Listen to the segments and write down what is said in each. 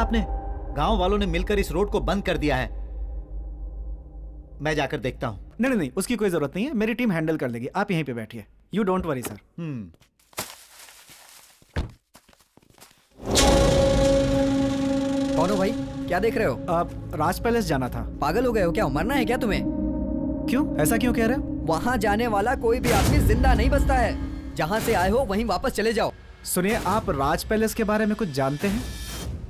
आपने? गांव वालों ने मिलकर इस रोड को बंद कर दिया है। मैं जाकर देखता हूं। नहीं नहीं, उसकी कोई जरूरत नहीं है, मेरी टीम हैंडल कर लेगी। आप यहीं पे बैठिए, यू डोंट वरी सर। कौन हो भाई? क्या देख रहे हो? आप राज पैलेस जाना था। पागल हो गए हो क्या? मरना है क्या तुम्हें? क्यों, ऐसा क्यों कह रहे हो? वहाँ जाने वाला कोई भी आदमी जिंदा नहीं बचता है। जहाँ से आए हो वहीं वापस चले जाओ। सुनिए, आप राज पैलेस के बारे में कुछ जानते हैं?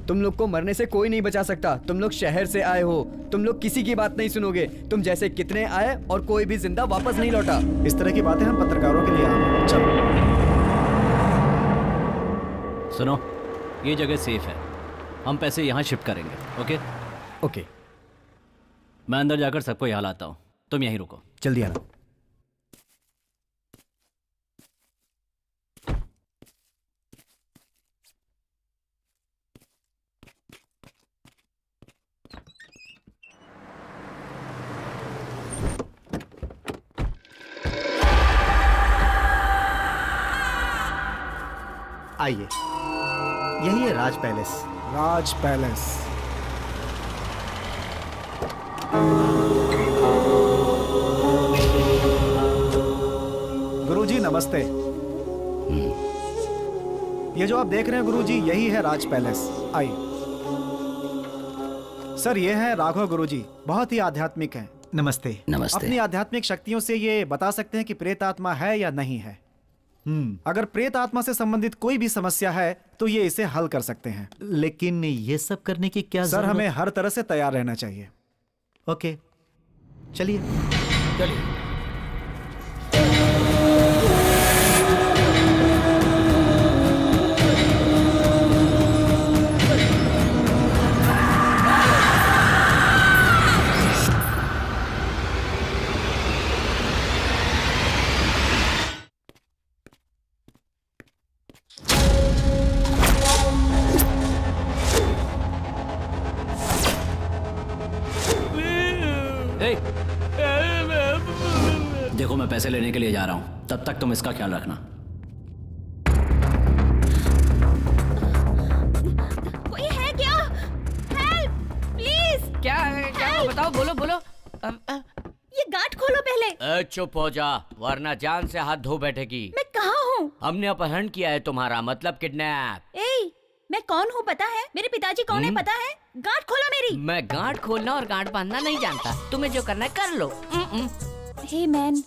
तुम लोग को मरने से कोई नहीं बचा सकता। तुम लोग शहर से आए हो, तुम लोग किसी की बात नहीं सुनोगे। तुम जैसे कितने आए और कोई भी जिंदा वापस नहीं लौटा। इस तरह की बातें हम पत्रकारों के लिए आम। चलो सुनो, ये जगह सेफ है, हम पैसे यहाँ शिफ्ट करेंगे। ओके ओके, मैं अंदर जाकर सबको यहाँ लाता हूँ, तुम यहीं रुको। जल्दी आना। आइए, यही है राज पैलेस। राज पैलेस। गुरुजी नमस्ते। ये जो आप देख रहे हैं गुरुजी, यही है राज पैलेस। आइए सर, ये है राघव गुरुजी, बहुत ही आध्यात्मिक हैं। नमस्ते। नमस्ते। अपनी आध्यात्मिक शक्तियों से ये बता सकते हैं कि प्रेत आत्मा है या नहीं है। अगर प्रेत आत्मा से संबंधित कोई भी समस्या है तो ये इसे हल कर सकते हैं। लेकिन ये सब करने की क्या सर, जरूरत? हमें हर तरह से तैयार रहना चाहिए। ओके, चलिए। चलिए। देखो, मैं पैसे लेने के लिए जा रहा हूं, तब तक तुम इसका ख्याल रखना। कोई है क्या? Help please. क्या है? क्या है? बताओ, बोलो बोलो। ये गांठ खोलो पहले। चुप हो जा, वरना जान से हाथ धो बैठेगी। मैं कहाँ हूँ? हमने अपहरण किया है तुम्हारा, मतलब किडनैप। ए, मैं कौन हूँ पता है? मेरे पिताजी कौन है पता है? गांठ खोलो मेरी। मैं गांठ खोलना और गांठ बांधना नहीं जानता, तुम्हें जो करना है कर लो। हे मैन,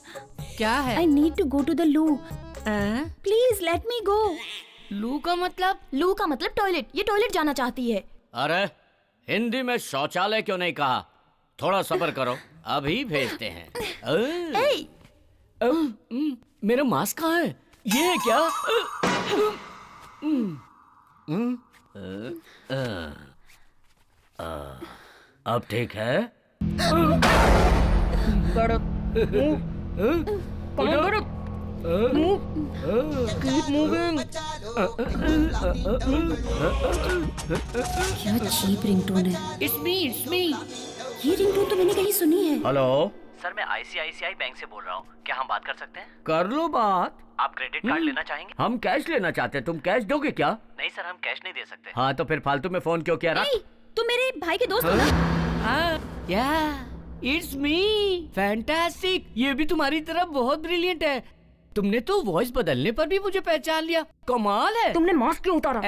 क्या है? I need to go to the loo, please let me go. Loo का मतलब? लू का मतलब टॉयलेट। ये टॉयलेट जाना चाहती है। अरे हिंदी में शौचालय क्यों नहीं कहा? थोड़ा सब्र करो, अभी भेजते हैं। मेरा मास्क कहाँ है? ये है क्या? अब ठीक है? क्या चीप रिंगटोन है। It's me. ये रिंगटोन तो मैंने कहीं सुनी है। हेलो सर, मैं ICICI बैंक से बोल रहा हूँ, क्या हम बात कर सकते हैं? कर लो बात। आप क्रेडिट कार्ड लेना चाहेंगे? हम कैश लेना चाहते हैं, तुम कैश दोगे क्या? नहीं सर, हम कैश नहीं दे सकते। हाँ तो फिर फालतू में फोन क्यों किया? ए, तुम मेरे भाई के दोस्त हो ना? It's me. फैंटास्टिक, ये भी तुम्हारी तरह बहुत ब्रिलियंट है। तुमने तो वॉइस बदलने पर भी मुझे पहचान लिया, कमाल है। तुमने मास्क क्यों उतारा?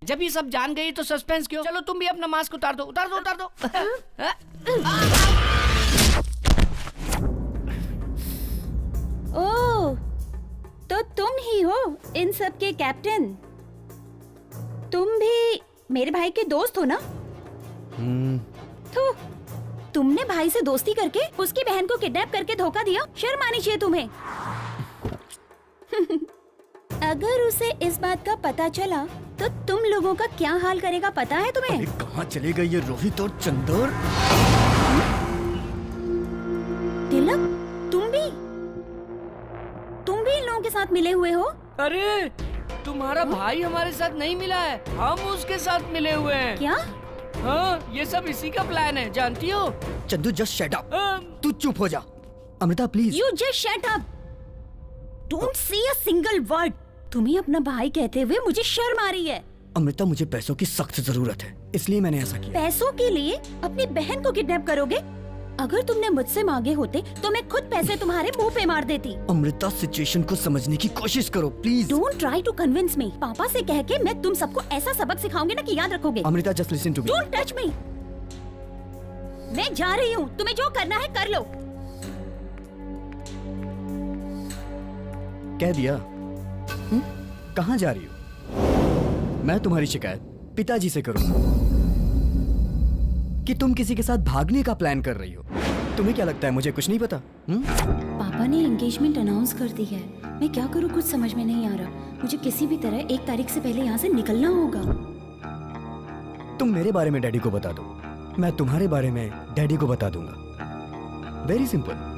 जब ये सब जान गई तो सस्पेंस क्यों? चलो तुम भी अपना मास्क उतार दो, उतार दो, उतार दो। ओह, तो तुम ही हो इन सब के कैप्टन। तुम भी मेरे भाई के दोस्त हो ना? तो तुमने भाई से दोस्ती करके उसकी बहन को किडनैप करके धोखा दिया। शर्म आनी चाहिए तुम्हें। अगर उसे इस बात का पता चला तो तुम लोगों का क्या हाल करेगा पता है तुम्हें? कहाँ चले गए ये रोहित और चंदर? तिलक, तुम भी इन लोगों के साथ मिले हुए हो? अरे तुम्हारा भाई हमारे साथ नहीं मिला है, हम उसके साथ मिले हुए हैं। क्या? हाँ, ये सब इसी का प्लान है, जानती हो? Chandu just shut up. तू चुप हो जा। Amrita please. You just shut up. Don't say a single word. तुम्हें अपना भाई कहते हुए मुझे शर्म आ रही है। अमृता, मुझे पैसों की सख्त जरूरत है, इसलिए मैंने ऐसा किया। पैसों के लिए अपनी बहन को किडनैप करोगे? अगर तुमने मुझसे मांगे होते तो मैं खुद पैसे तुम्हारे मुंह पे मार देती। अमृता, सिचुएशन को समझने की कोशिश करो please. Don't try to convince me. पापा से कह के मैं तुम सबको ऐसा सबक सिखाऊंगी ना कि याद रखोगे। Amrita, just listen to me. Don't touch me. मैं जा रही हूँ, तुम्हें जो करना है कर लो। कह दिया। कहाँ जा रही हो? मैं तुम्हारी शिकायत पिताजी से करूंगा कि तुम किसी के साथ भागने का प्लान कर रही हो। तुम्हें क्या लगता है मुझे कुछ नहीं पता? पापा ने एंगेजमेंट अनाउंस कर दी है। मैं क्या करूँ कुछ समझ में नहीं आ रहा। मुझे किसी भी तरह 1 तारीख से पहले यहाँ से निकलना होगा। तुम मेरे बारे में डैडी को बता दो, मैं तुम्हारे बारे में डैडी को बता दूंगा। Very simple.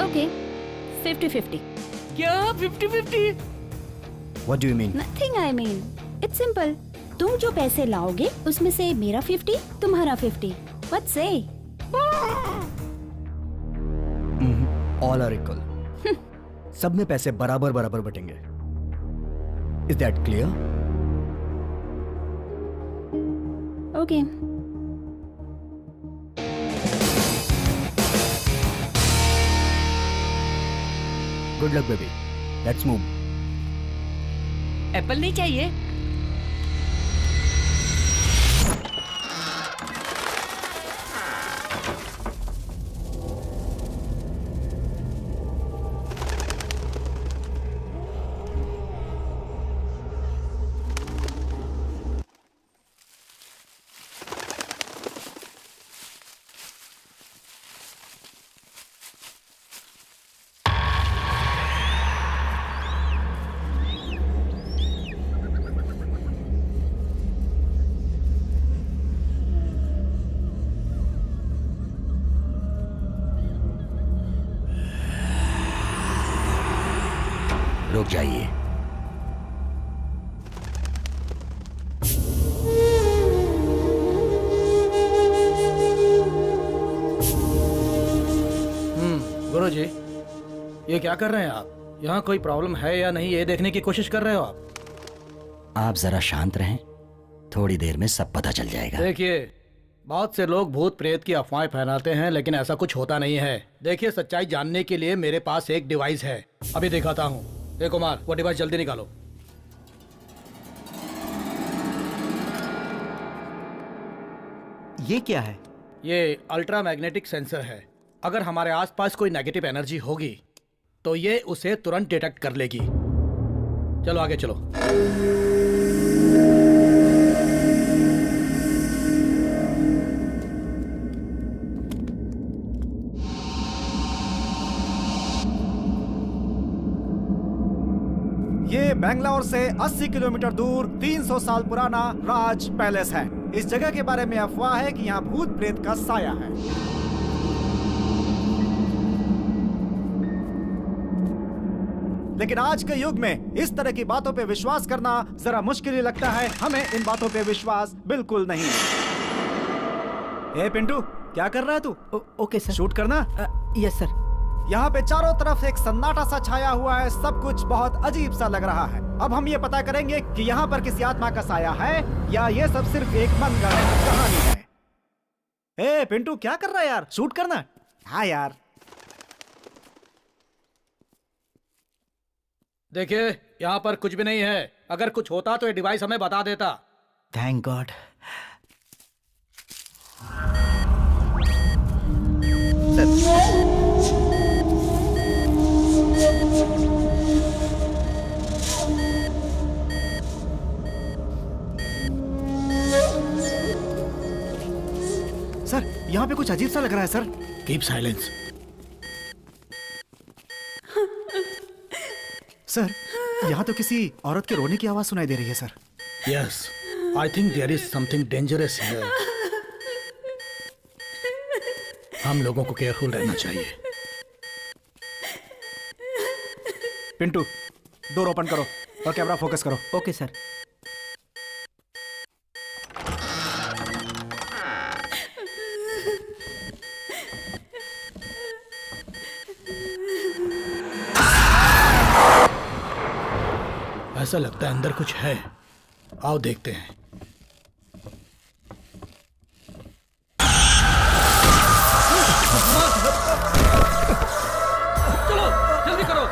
ओके, 50-50। क्या 50-50? What do you mean? Nothing I mean. It's simple. तुम जो पैसे लाओगे उसमें से मेरा 50, तुम्हारा 50. What say? All are equal. सब में पैसे बराबर बराबर बटेंगे। Is that clear? Okay. Good luck, baby. Let's move. Apple नहीं चाहिए? रुक जाइए। गुरुजी, ये क्या कर रहे हैं आप? यहाँ कोई प्रॉब्लम है या नहीं ये देखने की कोशिश कर रहे हो आप? आप जरा शांत रहें, थोड़ी देर में सब पता चल जाएगा। देखिए, बहुत से लोग भूत प्रेत की अफवाहें फैलाते हैं, लेकिन ऐसा कुछ होता नहीं है। देखिए, सच्चाई जानने के लिए मेरे पास एक डिवाइस है, अभी दिखाता हूँ। ए कुमार, वो डिवाइस जल्दी निकालो। ये क्या है? ये अल्ट्रा मैग्नेटिक सेंसर है। अगर हमारे आसपास कोई नेगेटिव एनर्जी होगी तो ये उसे तुरंत डिटेक्ट कर लेगी। चलो आगे चलो। ये बेंगलोर से 80 किलोमीटर दूर 300 साल पुराना राज पैलेस है। इस जगह के बारे में अफवाह है कि यहाँ भूत प्रेत का साया है। लेकिन आज के युग में इस तरह की बातों पे विश्वास करना जरा मुश्किल ही लगता है। हमें इन बातों पे विश्वास बिल्कुल नहीं है। ए पिंटू, क्या कर रहा है तू? Okay sir. शूट करना? Yes sir. यहाँ पे चारों तरफ एक सन्नाटा सा छाया हुआ है, सब कुछ बहुत अजीब सा लग रहा है। अब हम ये पता करेंगे कि यहाँ पर किसी आत्मा का साया है या ये सब सिर्फ एक मनगढ़ंत कहानी है। ए पिंटू, क्या कर रहा है यार? शूट करना? हाँ यार। देखिए, यहाँ पर कुछ भी नहीं है। अगर कुछ होता तो ये डिवाइस हमें बता देता। Thank God. सर, यहाँ पे कुछ अजीब सा लग रहा है सर। Keep silence. सर, यहाँ तो किसी औरत के रोने की आवाज सुनाई दे रही है sir. Yes, I think there is something dangerous here. हम लोगों को केयरफुल रहना चाहिए। पिंटू, डोर ओपन करो और कैमरा फोकस करो। Okay sir. ऐसा लगता है अंदर कुछ है, आओ देखते हैं। चलो जल्दी करो।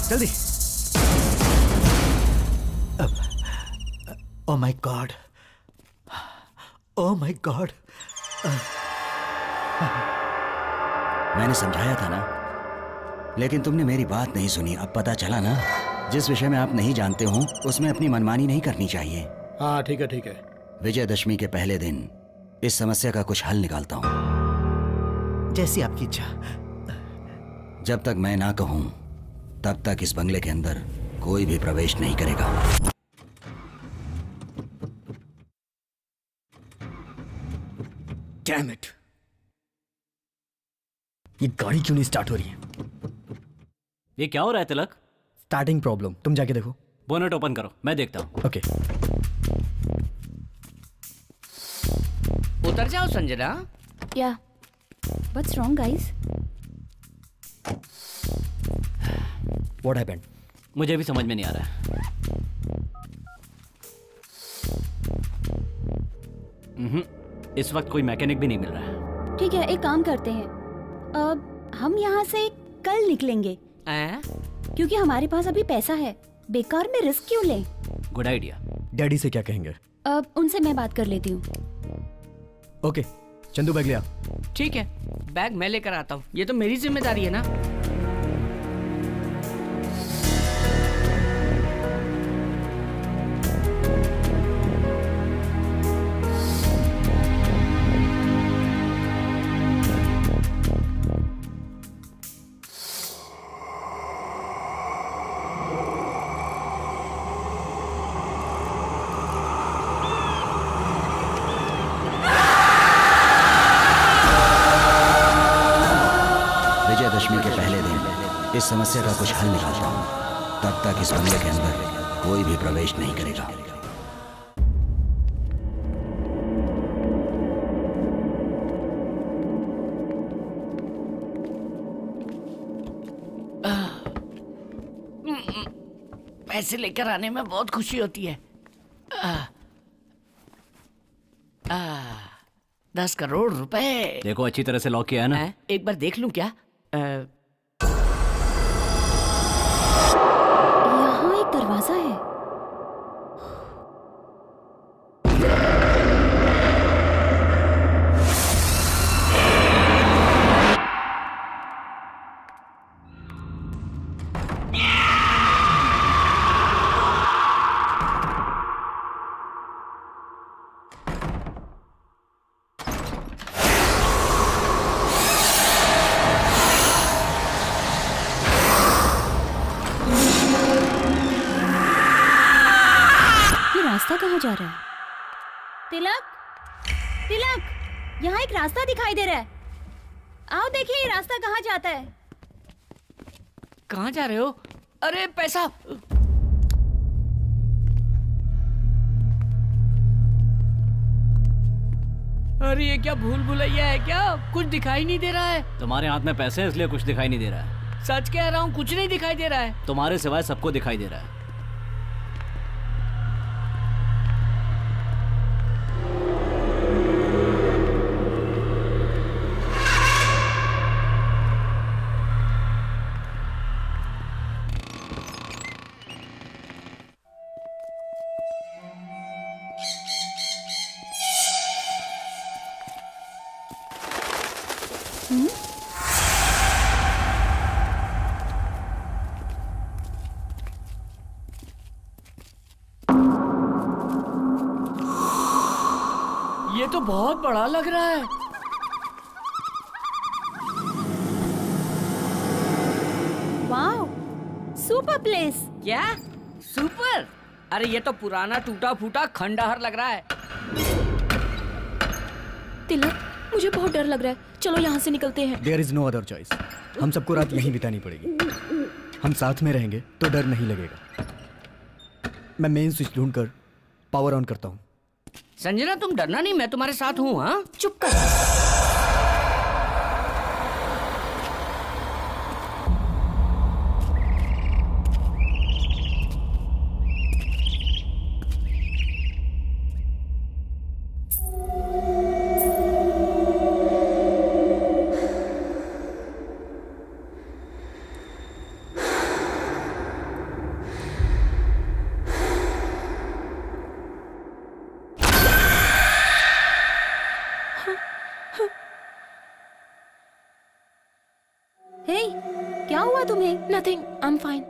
जल्दी। Oh my God, oh my God. मैंने समझाया था ना, लेकिन तुमने मेरी बात नहीं सुनी। अब पता चला ना, जिस विषय में आप नहीं जानते हो उसमें अपनी मनमानी नहीं करनी चाहिए। हाँ ठीक है ठीक है। विजयदशमी के पहले दिन इस समस्या का कुछ हल निकालता हूँ। जैसी आपकी इच्छा। जब तक मैं ना कहूं तब तक इस बंगले के अंदर कोई भी प्रवेश नहीं करेगा। डैम इट, ये गाड़ी क्यों नहीं स्टार्ट हो रही है? ये क्या हो रहा है तिलक? स्टार्टिंग प्रॉब्लम, तुम जाके देखो। बोनेट ओपन करो, मैं देखता हूँ। ओके। उतर जाओ Sanjana. Yeah. What's wrong, guys? What happened? मुझे भी समझ में नहीं आ रहा है। इस वक्त कोई मैकेनिक भी नहीं मिल रहा है। ठीक है, एक काम करते हैं। अब हम यहाँ से कल निकलेंगे, क्योंकि हमारे पास अभी पैसा है। बेकार में रिस्क क्यों लें? Good idea. डैडी से क्या कहेंगे? अब उनसे मैं बात कर लेती हूँ। ओके, चंदू बैग लिया। ठीक है, बैग मैं लेकर आता हूँ। ये तो मेरी जिम्मेदारी है ना। विजयदशमी के पहले दिन इस समस्या का कुछ हल निकालता हूँ। तब तक इस बंगले के अंदर कोई भी प्रवेश नहीं करेगा। पैसे लेकर आने में बहुत खुशी होती है। 10 करोड़ रुपए। देखो अच्छी तरह से लॉक किया है ना? एक बार देख लूं क्या? यहाँ एक दरवाजा है। रास्ता कहाँ जा रहा है? तिलक, तिलक, यहाँ एक रास्ता दिखाई दे रहा है। आओ देखिए ये रास्ता कहाँ जाता है। कहाँ जा रहे हो? अरे पैसा। अरे ये क्या भूल भुलैया है क्या? कुछ दिखाई नहीं दे रहा है। तुम्हारे हाथ में पैसे है इसलिए कुछ दिखाई नहीं दे रहा है। सच कह रहा हूँ, कुछ नहीं दिखाई दे रहा है। तुम्हारे सिवाय सबको दिखाई दे रहा है। बहुत बड़ा लग रहा है। Wow, super place. क्या सुपर? अरे ये तो पुराना टूटा फूटा खंडहर लग रहा है। तिलक, मुझे बहुत डर लग रहा है, चलो यहाँ से निकलते हैं। There is no other choice. हम सबको रात यहीं बितानी पड़ेगी। हम साथ में रहेंगे तो डर नहीं लगेगा। मैं मेन स्विच ढूंढकर पावर ऑन करता हूँ। संजना तुम डरना नहीं, मैं तुम्हारे साथ हूँ। हाँ चुप कर। हे, क्या हुआ तुम्हें? Nothing, I am fine.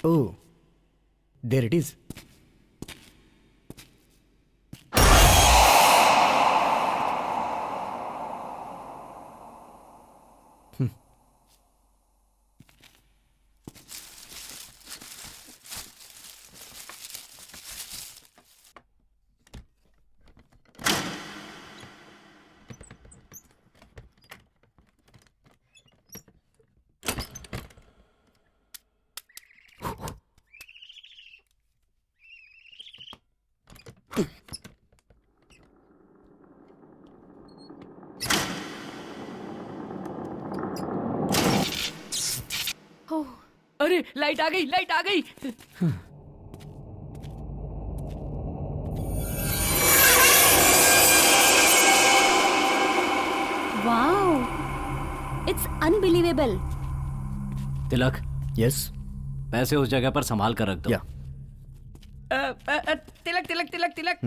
Oh, there it is. अरे लाइट आ गई, लाइट आ गई। Wow, it's unbelievable. Tilak, yes. पैसे उस जगह पर संभाल कर रख दो। या तिलक तिलक तिलक तिलक,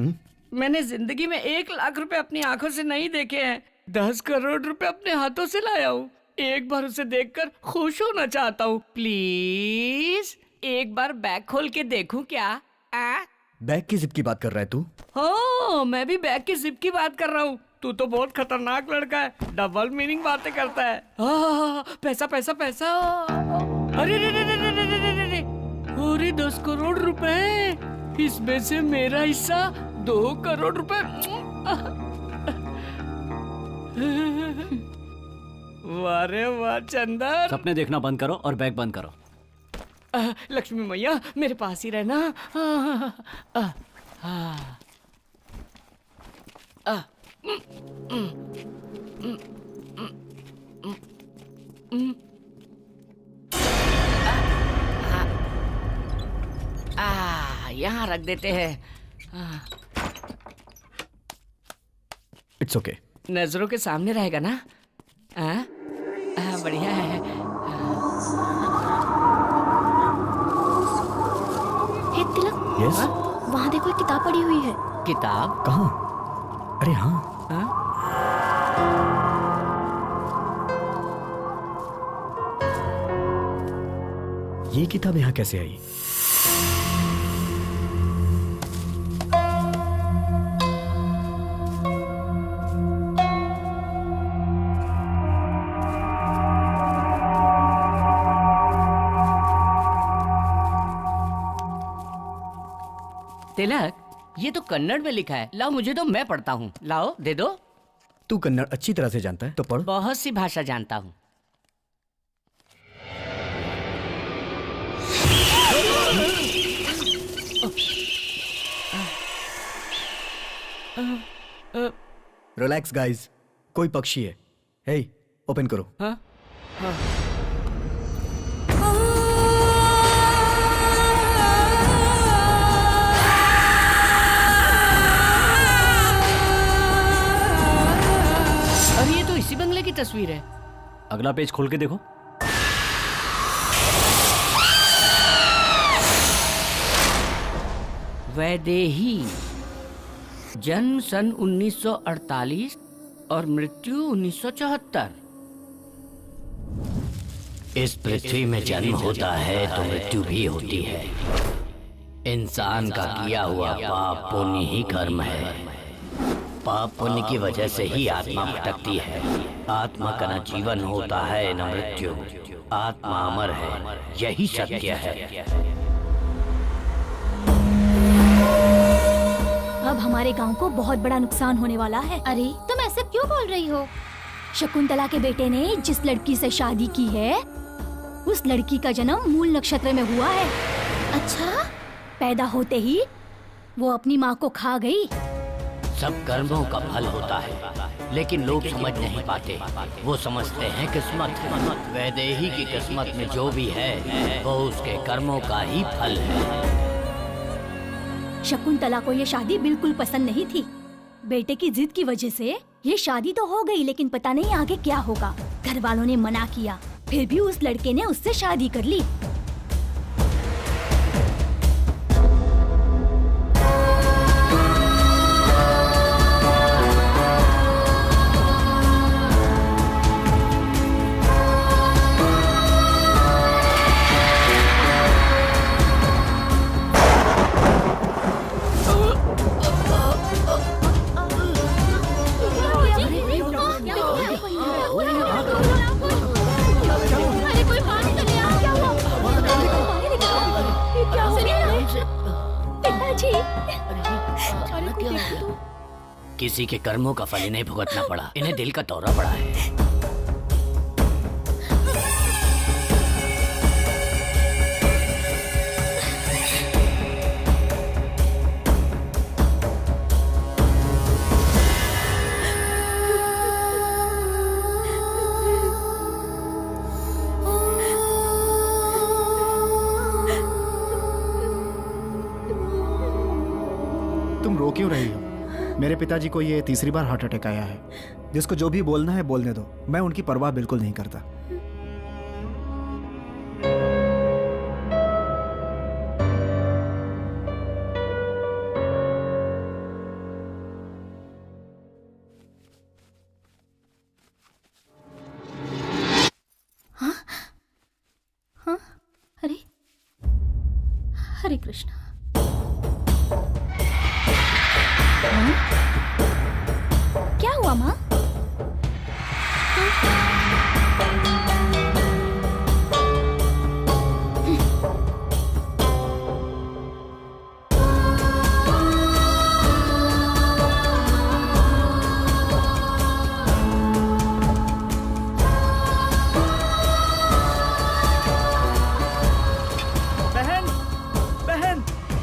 मैंने जिंदगी में 1 लाख रुपए अपनी आंखों से नहीं देखे हैं। 10 करोड़ रुपए अपने हाथों से लाया हूँ। एक बार उसे देखकर खुश होना चाहता हूँ। प्लीज एक बार बैग खोल के देखूं क्या? बैग की जिप की बात कर रहा है तू? हाँ, मैं भी बैग की जिप की बात कर रहा हूँ। तू तो बहुत खतरनाक लड़का है, डबल मीनिंग बातें करता है। पैसा पैसा पैसा। अरे रे रे रे रे रे रे रे रे। अरे 10 करोड़ रुपए, इसमें से मेरा हिस्सा 2 करोड़ रुपए। वाह रे वाह चंदन। सपने देखना बंद करो और बैग बंद करो। लक्ष्मी मैया मेरे पास ही रहना। यहाँ रख देते हैं। It's okay. नजरों के सामने रहेगा ना? बढ़िया है। हे तिलक, यस। वहाँ देखो, एक किताब पड़ी हुई है। किताब? कहाँ? अरे हाँ। ये किताब यहाँ कैसे आई? तिलक, ये तो कन्नड़ में लिखा है। लाओ मुझे दो, मैं पढ़ता हूँ। लाओ दे दो। तू कन्नड़ अच्छी तरह से जानता है तो पढ़। बहुत सी भाषा जानता हूँ। रिलैक्स गाइस, कोई पक्षी है। हे, ओपन करो। हाँ? हाँ। अरे ये तो इसी बंगले की तस्वीर है। अगला पेज खोल के देखो। वैदेही, जन्म सन 1948 और मृत्यु 1974। इस पृथ्वी में जन्म होता है तो मृत्यु भी होती है। इंसान का किया हुआ पाप पुण्य ही कर्म है। पाप पुण्य की वजह से ही आत्मा भटकती है। आत्मा का न जीवन होता है न मृत्यु। आत्मा अमर है, यही सत्य है। अब हमारे गांव को बहुत बड़ा नुकसान होने वाला है। अरे तुम ऐसे क्यों बोल रही हो? शकुंतला के बेटे ने जिस लड़की से शादी की है उस लड़की का जन्म मूल नक्षत्र में हुआ है। अच्छा? पैदा होते ही वो अपनी माँ को खा गई। सब कर्मों का फल होता है, लेकिन लोग समझ नहीं पाते। वो समझते हैं किस्मत। वैदेही की किस्मत में जो भी है वो उसके कर्मों का ही फल है। शकुंतला को ये शादी बिल्कुल पसंद नहीं थी। बेटे की जिद की वजह से ये शादी तो हो गई, लेकिन पता नहीं आगे क्या होगा। घर वालों ने मना किया, फिर भी उस लड़के ने उससे शादी कर ली। किसी के कर्मों का फल इन्हें भुगतना पड़ा। इन्हें दिल का दौरा पड़ा है। तुम रो क्यों रही हो? मेरे पिताजी को ये तीसरी बार हार्ट अटैक आया है। जिसको जो भी बोलना है बोलने दो, मैं उनकी परवाह बिल्कुल नहीं करता। हाँ? हाँ? अरे हरे कृष्णा। क्या हुआ माँ? बहन, बहन,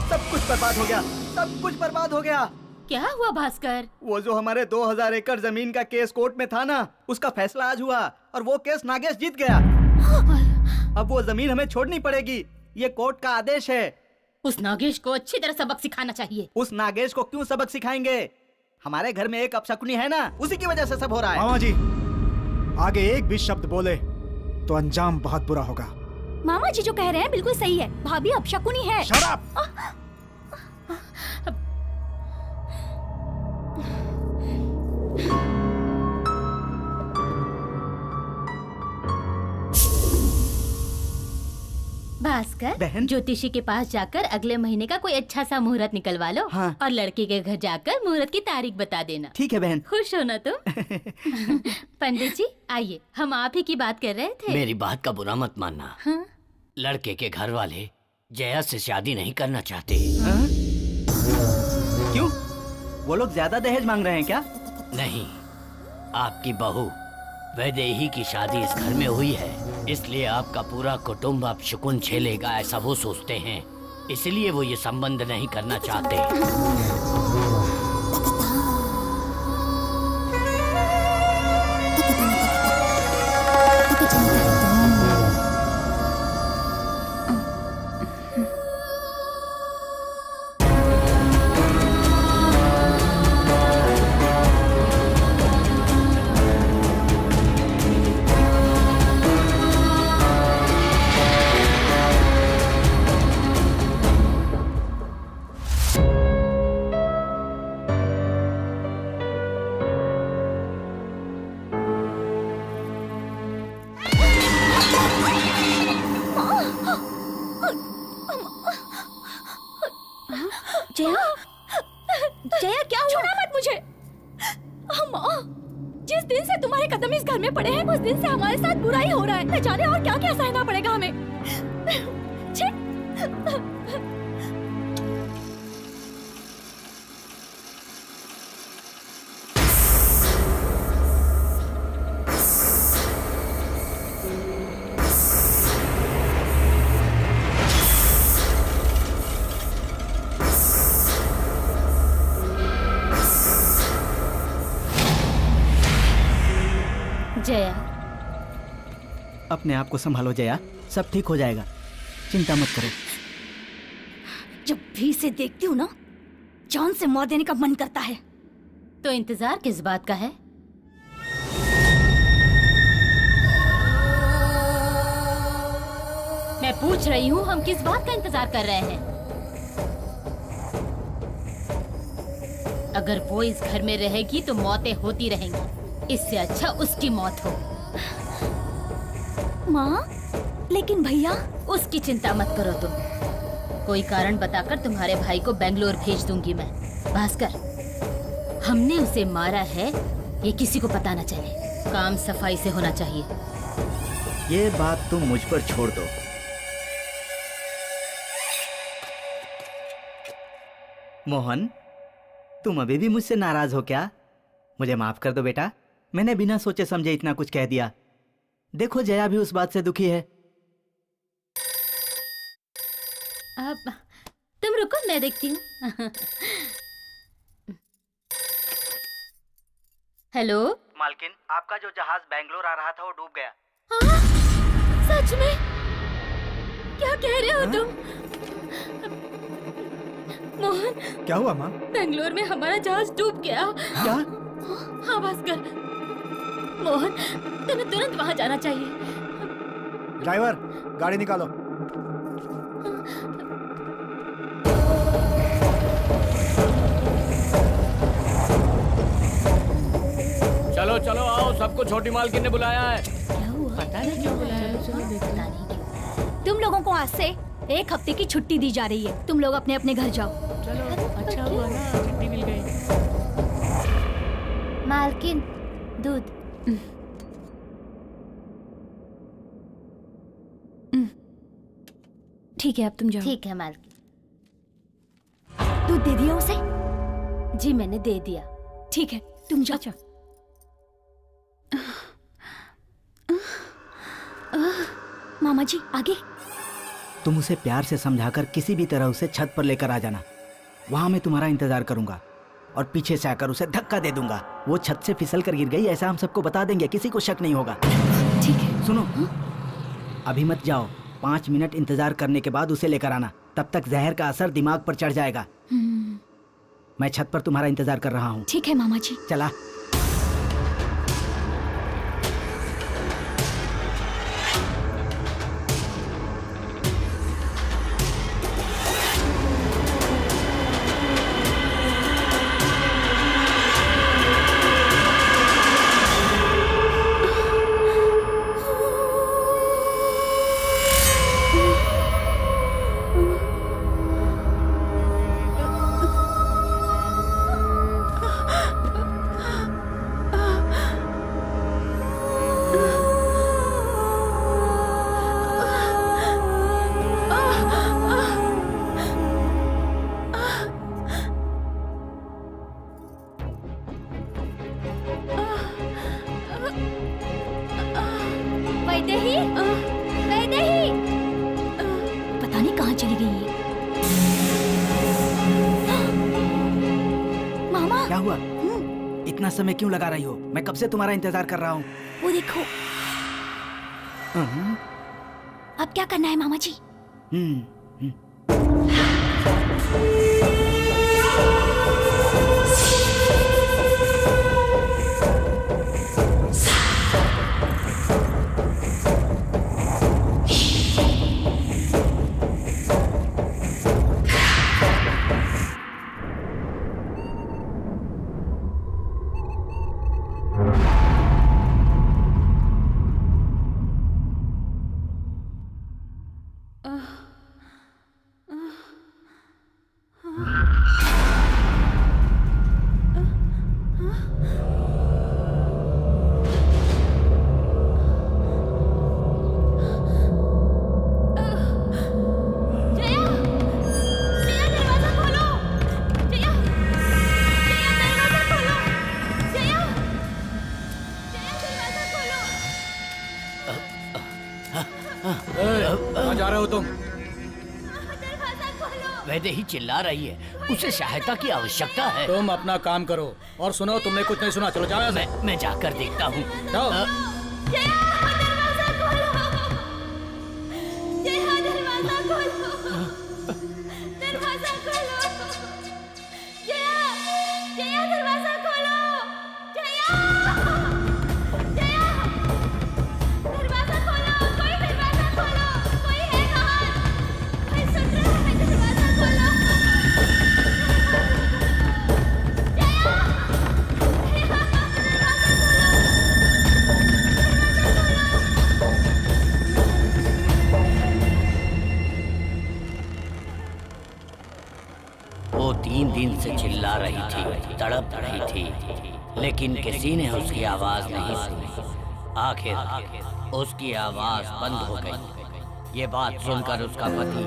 सब कुछ बर्बाद हो गया। सब कुछ बर्बाद हो गया। क्या हुआ भास्कर? वो जो हमारे 2000 एकड़ जमीन का केस कोर्ट में था ना, उसका फैसला आज हुआ और वो केस नागेश जीत गया। अब वो जमीन हमें छोड़नी पड़ेगी। ये कोर्ट का आदेश है। उस नागेश को अच्छी तरह सबक सिखाना चाहिए। उस नागेश को क्यों सबक सिखाएंगे? हमारे घर में एक अपशकुनी है ना, उसी की वजह से सब हो रहा है। मामा जी, आगे एक भी शब्द बोले तो अंजाम बहुत बुरा होगा। मामा जी जो कह रहे हैं बिल्कुल सही है। भाभी अपशकुनी है। Shut up! भास्कर, बहन। ज्योतिषी के पास जाकर अगले महीने का कोई अच्छा सा मुहूर्त निकलवा लो। हाँ। और लड़के के घर जाकर मुहूर्त की तारीख बता देना। ठीक है बहन। खुश हो ना तुम? पंडित जी आइए, हम आप ही की बात कर रहे थे। मेरी बात का बुरा मत मानना। हाँ? लड़के के घर वाले जया से शादी नहीं करना चाहते। हाँ? क्यों? वो लोग ज्यादा दहेज मांग रहे हैं क्या? नहीं, आपकी बहू वैदेही की शादी इस घर में हुई है, इसलिए आपका पूरा कुटुंब अब शकुन झेलेगा, ऐसा वो सोचते हैं। इसलिए वो ये संबंध नहीं करना चाहते। जया क्या हुआ? छोड़ा मत मुझे। माँ, जिस दिन से तुम्हारे कदम इस घर में पड़े हैं उस दिन से हमारे साथ बुरा ही हो रहा है। न जाने और क्या क्या सहना पड़ेगा हमें। छी। जया, अपने आप को संभालो जया, सब ठीक हो जाएगा, चिंता मत करो। जब भी इसे देखती हूँ ना, जान से मार देने का मन करता है। तो इंतजार किस बात का है? मैं पूछ रही हूँ, हम किस बात का इंतजार कर रहे हैं? अगर वो इस घर में रहेगी तो मौतें होती रहेंगी। इससे अच्छा उसकी मौत हो। माँ, लेकिन भैया। उसकी चिंता मत करो तुम। कोई कारण बताकर तुम्हारे भाई को बेंगलोर भेज दूंगी मैं। भास्कर, हमने उसे मारा है, ये किसी को पता न चले। काम सफाई से होना चाहिए। ये बात तुम मुझ पर छोड़ दो। मोहन, तुम अभी भी मुझसे नाराज हो क्या? मुझे माफ कर दो बेटा, मैंने बिना सोचे समझे इतना कुछ कह दिया। देखो जया भी उस बात से दुखी है। अब तुम रुको, मैं देखती हूँ। हेलो मालकिन, आपका जो जहाज बेंगलोर आ रहा था वो डूब गया। हाँ? सच में? क्या कह रहे हो तुम? मोहन, क्या हुआ माँ? बेंगलोर में हमारा जहाज डूब गया। क्या? हाँ भास्कर, मोहन तुम्हें तुरंत वहाँ जाना चाहिए। ड्राइवर, गाड़ी निकालो। चलो चलो आओ, सबको छोटी मालकिन ने बुलाया है। क्या हुआ? पता नहीं क्यों बुलाया है। पता नहीं क्यों। तुम लोगों को आज से 1 हफ्ते की छुट्टी दी जा रही है। तुम लोग अपने अपने घर जाओ। चलो, अच्छा हुआ ना, छुट्टी मिल गई। मालकिन, दूध। ठीक है, अब तुम जाओ। ठीक है मालकिन। दूध दे दिया उसे? जी मैंने दे दिया। ठीक है, तुम जाओ। मामा जी, आगे। तुम उसे प्यार से समझाकर किसी भी तरह उसे छत पर लेकर आ जाना। वहां मैं तुम्हारा इंतजार करूंगा और पीछे से आकर उसे धक्का दे दूंगा। वो छत से फिसल कर गिर गई, ऐसा हम सबको बता देंगे, किसी को शक नहीं होगा। ठीक है। सुनो, अभी मत जाओ, 5 मिनट इंतजार करने के बाद उसे लेकर आना। तब तक जहर का असर दिमाग पर चढ़ जाएगा। मैं छत पर तुम्हारा इंतजार कर रहा हूँ। ठीक है मामा जी। चला। वैदेही, वैदेही, पता नहीं कहाँ चली गई है। मामा, क्या हुआ? इतना समय क्यों लगा रही हो? मैं कब से तुम्हारा इंतजार कर रहा हूँ। वो देखो। अब क्या करना है मामा जी? तुम? वैदेही चिल्ला रही है, उसे सहायता की आवश्यकता है। तुम अपना काम करो। और सुनो, तुमने कुछ नहीं सुना, चलो जाओ यहाँ से। मैं जाकर देखता हूँ। जाओ। वो 3 दिन से चिल्ला रही थी, तड़प रही थी, लेकिन किसी ने उसकी आवाज नहीं सुनी। आखिर उसकी आवाज बंद हो गई। ये बात सुनकर उसका पति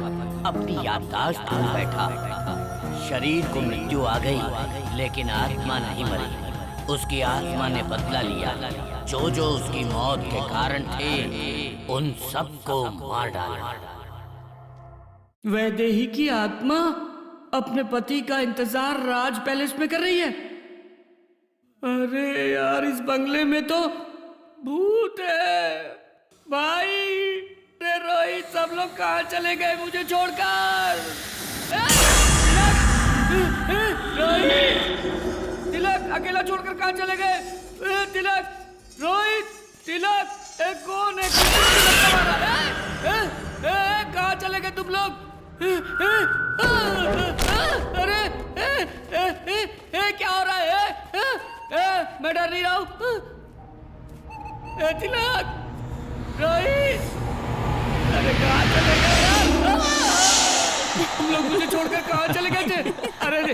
अपनी याददाश्त भूल बैठा। शरीर को मृत्यु आ गई, लेकिन आत्मा नहीं मरी। उसकी आत्मा ने बदला लिया। जो जो उसकी मौत के कारण थे, उन सबको मार डाला। वैदेही की आत्मा अपने पति का इंतजार राज पैलेस में कर रही है। अरे यार, इस बंगले में तो भूत है। भाई, रे रोहित, सब लोग कहाँ चले गए मुझे छोड़कर? रोहित, तिलक अकेला छोड़कर कहाँ चले गए? तिलक, रोहित, तिलक, कौन है? कहाँ चले गए तुम लोग? अरे क्या हो रहा है? मैं डर नहीं रहा हूँ। तिलक, रोहित, अरे कहाँ चले गए यार? तुम लोग मुझे छोड़कर कहाँ चले गए थे? अरे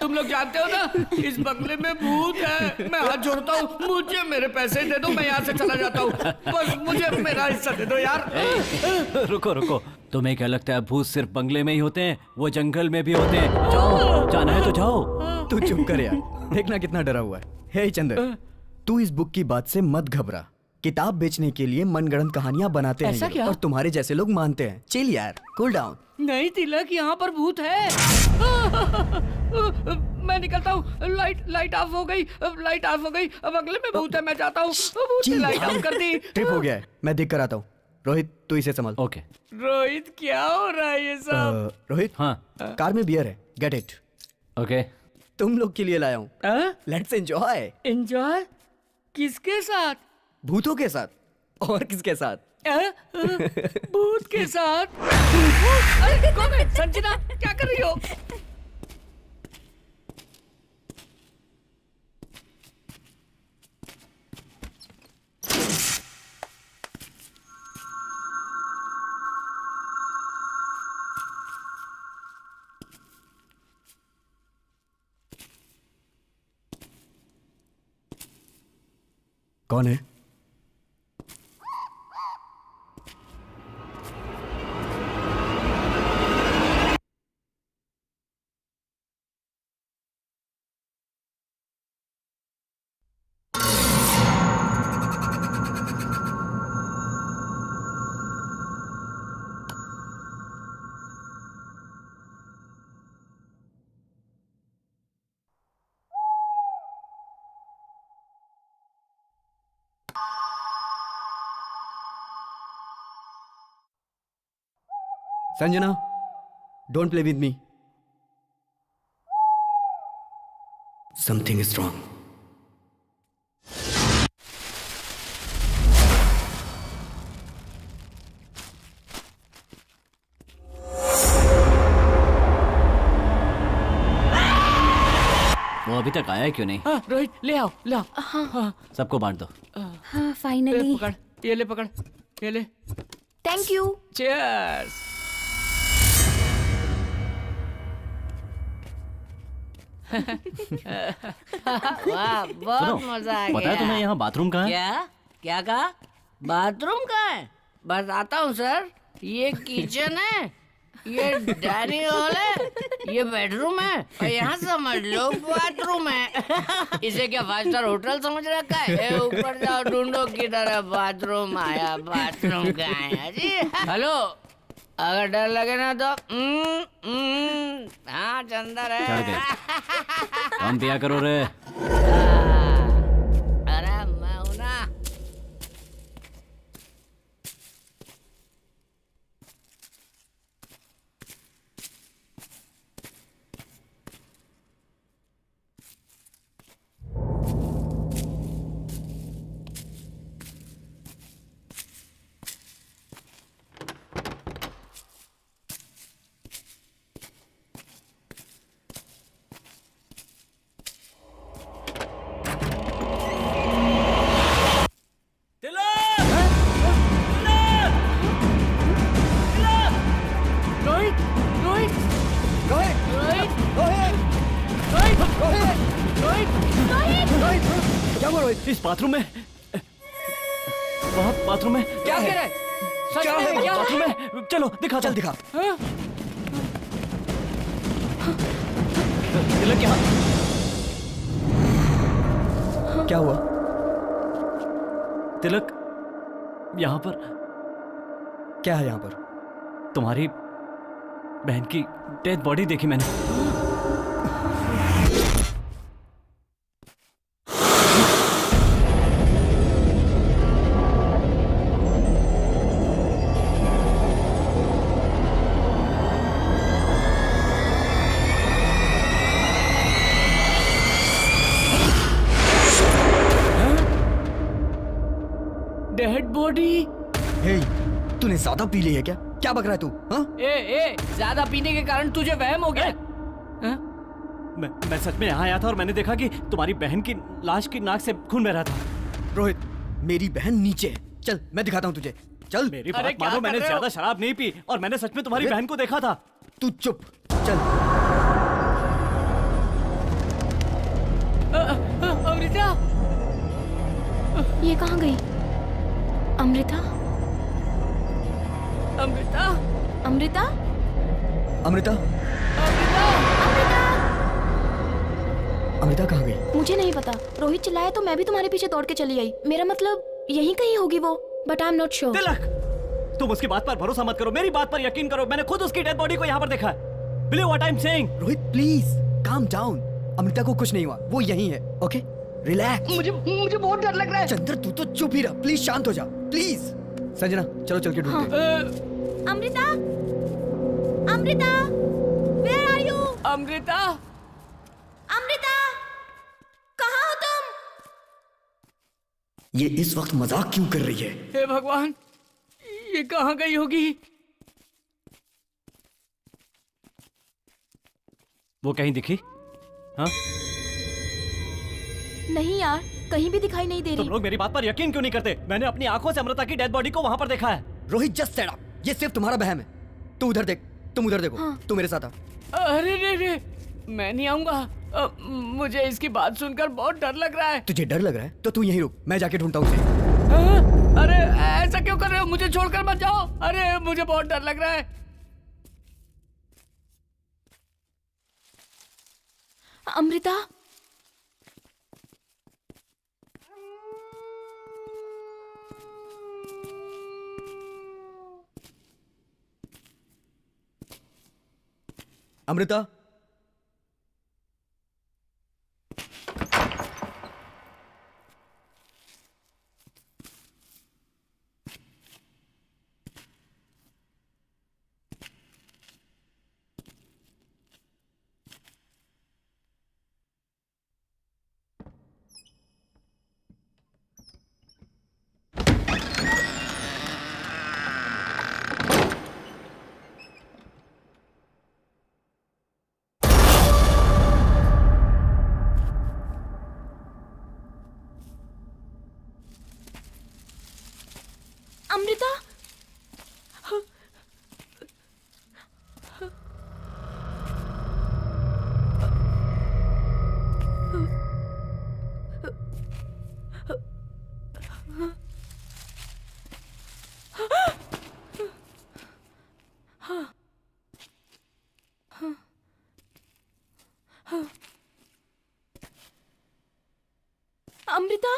तुम लोग जानते हो ना, इस बंगले में भूत है। मैं हाथ जोड़ता हूँ, मुझे मेरे पैसे दे दो, मैं यहाँ से चला जाता हूँ। बस मुझे मेरा हिस्सा दे दो यार। रुको रुको, तुम्हें क्या लगता है भूत सिर्फ बंगले में ही होते हैं? वो जंगल में भी होते हैं। जाओ, जाना है तो जाओ। तू चुप कर यार, देखना कितना डरा हुआ है। हे चंदर, तू इस बुक की बात से मत घबरा। किताब बेचने के लिए मनगढ़ंत कहानियां बनाते हैं ऐसा ये क्या? और तुम्हारे जैसे लोग मानते हैं। चिल यार, कूल डाउन। नहीं तिलक, यहाँ पर भूत है। मैं निकलता हूँ। लाइट ऑफ हो गई, लाइट ऑफ हो गई। बंगले में भूत है, मैं जाता हूँ। भूत ने लाइट ऑफ कर दी। ट्रिप हो गया है, मैं देख कर आता हूँ। रोहित, तू इसे संभाल। ओके। रोहित, क्या हो रहा है ये सब? रोहित, हाँ, कार में बियर है, गेट इट। ओके। तुम लोग के लिए लाया हूँ। Let's enjoy. एंजॉय? किसके साथ? भूतों के साथ। और किसके साथ? भूत के साथ? अरे कौन है? संजना, क्या कर रही हो? कौन है? Sanjana, don't play with me. Something is wrong. वो अभी तक आया क्यों नहीं? रोहित, ले आओ, ले आओ। हाँ, सबको बांट दो। हाँ, फाइनली। पकड़, ये ले, पकड़, ये ले। Thank you. चीयर्स। वाह, बहुत मजा आ गया। पता है तुम्हें यहाँ बाथरूम कहाँ है? क्या क्या कहा? बाथरूम कहाँ है? बताता हूँ सर। ये किचन है, ये डाइनिंग हॉल है, ये बेडरूम है, और यहाँ समझ लो बाथरूम है। इसे क्या 5 स्टार होटल समझ रखा है? ए, ऊपर जाओ, ढूंढो किधर है बाथरूम। आया, बाथरूम कहाँ है जी? हेलो, अगर डर लगे ना तो हाँ चंदर है। चढ़ गए। कम पिया करो रे। अरे मैं हूं ना। रोहित रोहित रोहित रोहित रोहित रोहित रोहित क्या हुआ रोहित? इस बाथरूम में वहाँ बाथरूम में क्या कह रहा है? सच क्या में है? क्या बाथरूम है? में चलो दिखा चल दिखा। हाँ? तिलक यहाँ। क्या हुआ? तिलक यहाँ पर क्या है यहाँ पर? तुम्हारी बहन की डेड बॉडी देखी मैंने। Dead body. हे, तूने ज्यादा पी ली है क्या? क्या बक रहा है तू? हाँ? ए ज्यादा पीने के कारण तुझे वहम हो गया। हाँ? मैं सच में यहाँ आया था और मैंने देखा कि तुम्हारी बहन की लाश की नाक से खून बह रहा था। रोहित, मेरी बहन नीचे है। चल मैं दिखाता हूँ तुझे। चल मेरी अरे बात क्या मानो, कर मैंने रहे हो? ज्यादा शराब नहीं पी और मैंने सच में तुम्हारी अरे- बहन को देखा था। तू चुप। चल अमृता। ये कहाँ गई? अमृता? अमृता। अमृता? अमृता, अमृता। अमृता कहाँ गई? मुझे नहीं पता। रोहित चिल्लाया तो मैं भी तुम्हारे पीछे दौड़ के चली आई। मेरा मतलब यहीं कहीं होगी वो, but I am not sure. Tilak, तुम उसकी बात पर भरोसा मत करो, मेरी बात पर यकीन करो। मैंने खुद उसकी डेड बॉडी को यहाँ पर देखा है। Believe what I'm saying? Rohit please calm down. Amrita को कुछ नहीं हुआ, वो यहीं है। Okay relax. मुझे बहुत डर लग रहा है। चंद्र तू तो चुप ही रह, प्लीज शांत हो जा प्लीज। संजना चलो चल के ढूंढते हैं। Amrita? Amrita? Where are you? Amrita. Amrita? कहाँ हो तुम? ये इस वक्त मजाक क्यों कर रही है? हे भगवान, ये कहाँ गई होगी? वो कहीं दिखी? हाँ? नहीं यार, कहीं भी दिखाई नहीं दे तुम रही। लोग मेरी बात पर यकीन क्यों नहीं करते? मैंने अपनी आंखों से अमृता की डेड बॉडी को वहां पर देखा है। रोहित जस्ट सेड अप, ये सिर्फ तुम्हारा बहम है। तू उधर देख, तुम उधर देखो। हाँ। तू मेरे साथ आ। अरे रे, मैं नहीं आऊंगा। मुझे इसकी बात सुनकर बहुत डर लग रहा है। तुझे डर लग रहा है तो तू यहीं रुक, मैं जाके ढूंढता हूँ उसे। हाँ? अरे ऐसा क्यों कर रहे हो? मुझे छोड़कर मत जाओ। अरे मुझे बहुत डर लग रहा है। अमृता? अमृता? अमृता? अमृता?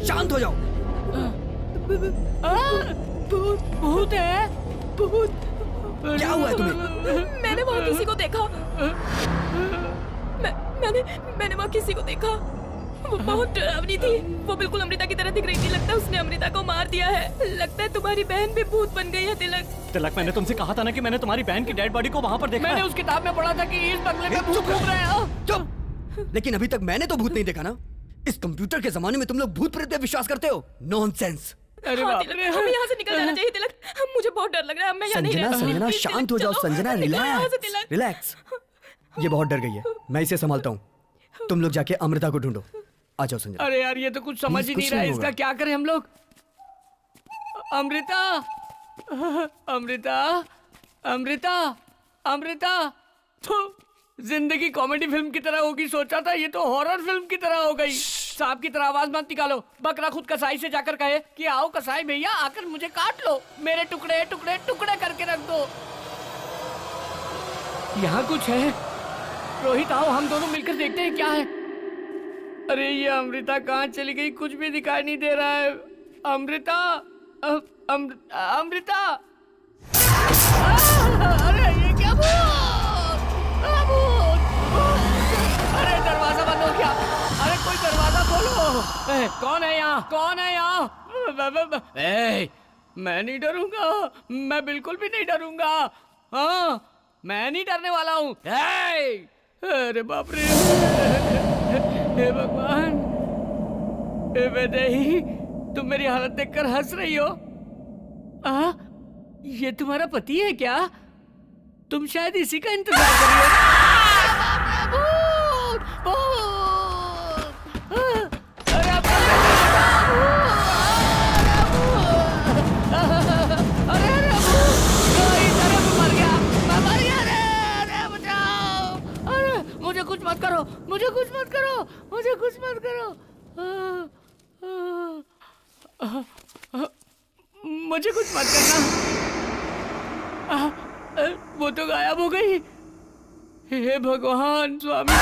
शांत हो जाओ। भूत है, भूत। क्या हुआ है तुम्हें? मैंने वहाँ किसी को देखा। मैंने वहाँ किसी को देखा। वो बहुत डरावनी थी। वो बिल्कुल अमृता की तरह दिख रही थी। लगता है उसने अमृता को मार दिया है। लगता है तुम्हारी बहन भी भूत बन गई है तिलक। तिलक, मैंने तुमसे कहा था ना कि मैंने तुम्हारी बहन की डेड बॉडी को वहाँ पर देखा मैंने है। उस किताब में पढ़ा था कि इस बंगले में भूत घूम रहे हैं। चुप। लेकिन अभी तक मैंने तो भूत नहीं देखा ना। इस कंप्यूटर के जमाने में तुम लोग भूत प्रेत पे विश्वास करते हो? नॉनसेंस। अरे हाँ, बाप तिलक, रे। हमें यहाँ से निकल जाना चाहिए तिलक। मुझे बहुत डर लग रहा है। मैं यहाँ नहीं संजना, रह सकती। संजना प्लीज, शांत तिलक, हो जाओ। चलो। संजना निकलो यहाँ से, रिलैक्स, तिलक। रिलैक्स। ये बहुत डर गई है, मैं इसे संभालता हूँ। तुम लोग जाके अमृता को ढूंढो। आ जाओ संजना। अरे यार, ये तो कुछ समझ ही कुछ नहीं रहा है। नहीं इसका होगा। क्या करें हम लोग? अमृता, अमृता, अमृता, अमृता। तो जिंदगी कॉमेडी फिल्म की तरह होगी सोचा था, ये तो हॉरर फिल्म की तरह हो गई। सांप की तरह आवाज मत निकालो। बकरा खुद कसाई से जाकर कहे कि आओ कसाई भैया, आकर मुझे काट लो, मेरे टुकड़े टुकड़े टुकड़े करके रख दो। यहाँ कुछ है। रोहित, आओ हम दोनों मिलकर देखते हैं क्या है। अरे ये अमृता कहाँ चली गई? कुछ भी दिखाई नहीं दे रहा है। अमृता, अमृता। अरे ये क्या अरे दरवाजा बंद हो गया। अरे कोई दरवाजा खोलो। कौन है यहाँ? कौन है यहाँ? मैं नहीं डरूंगा। मैं बिल्कुल भी नहीं डरूंगा। हाँ, मैं नहीं डरने वाला हूँ। अरे बाप रे। हे भगवान, हे वैदेही, तुम मेरी हालत देखकर हंस रही हो? ये तुम्हारा पति है क्या? तुम शायद इसी का इंतजार कर रही हो। मुझे कुछ मत करो, मुझे कुछ मत करो, मुझे कुछ मत करो। मुझे कुछ मत करना। वो तो गायब हो गई। हे भगवान, स्वामी